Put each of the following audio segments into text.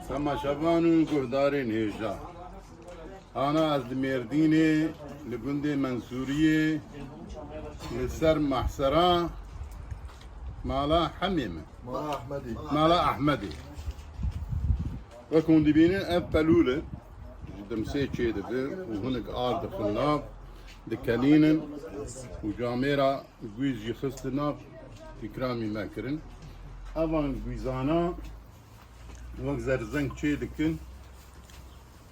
تماشاوان و گهدارên hêja. Ana ez li Mêrdînê li gundê Mensuriyê li ser Mehsera mala Hemê mi? Mala Ahmedi. Mala Ahmedê. Wek hûn dibînin ev pelûl e ji dimsê çê dibe û hinek ar dixin nav dikelînin û camêra gwîz jî xistin nav îkramî me kirin. Evan gwîzana wek zerzeng çê dikin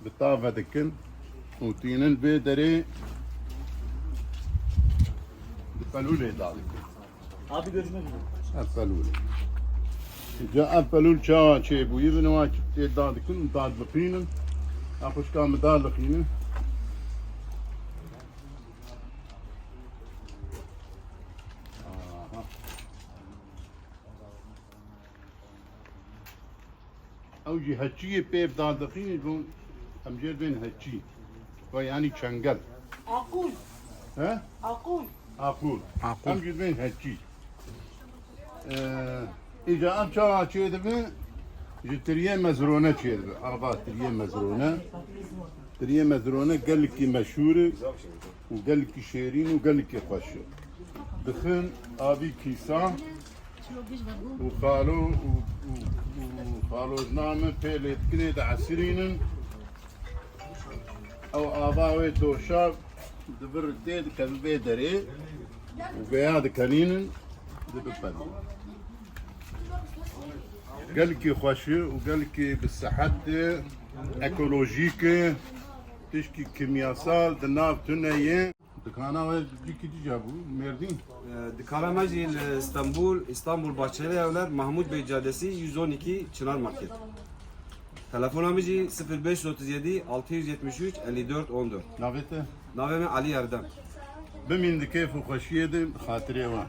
bi tave dikin û tînin vê derê di pelûlê da dikin. Abi görüşmek üzere. Ev pelûlê. Ca ev pelûl çawa çê bûyî bi neva tê da dikin û da dixînin. Ev xwişka min da dixînin. Ew jî heçiyê pêv da dixînin û em jê bên heçî. Ve yani çengel. Akul. He? Akul. Akul. Em jî bên heçî. İca em çawa çê dibe ji tiriyê mezrone çê dibe. Ava tiriyê mezrone. Tiriyê mezrone gelekî meşhûr e û gelekî şêrîn û gelekî xweş e. Dixin avî kîsa û xalo û xalozname pê lêdikinê di esirînin. Ew ava wê doşa dibir tê dikeve vê derê û vêya dikelînin dibe pelû. Gelekî xweş e û gelekî bi sehet e, ekolojîk e, tişkî kimyasal di nav tuneyê. Dikana wê dikî dîca bû Mêrdîn. Dikaramacı İstanbul Bahçeli Evler Mahmut Bey Caddesi 112 Çınar Market. Telefonumuz 0537 673 54 14. Navê te? Naveme Ali Erdem. Bimîn di keyf û xweşiyê de xatirê wan.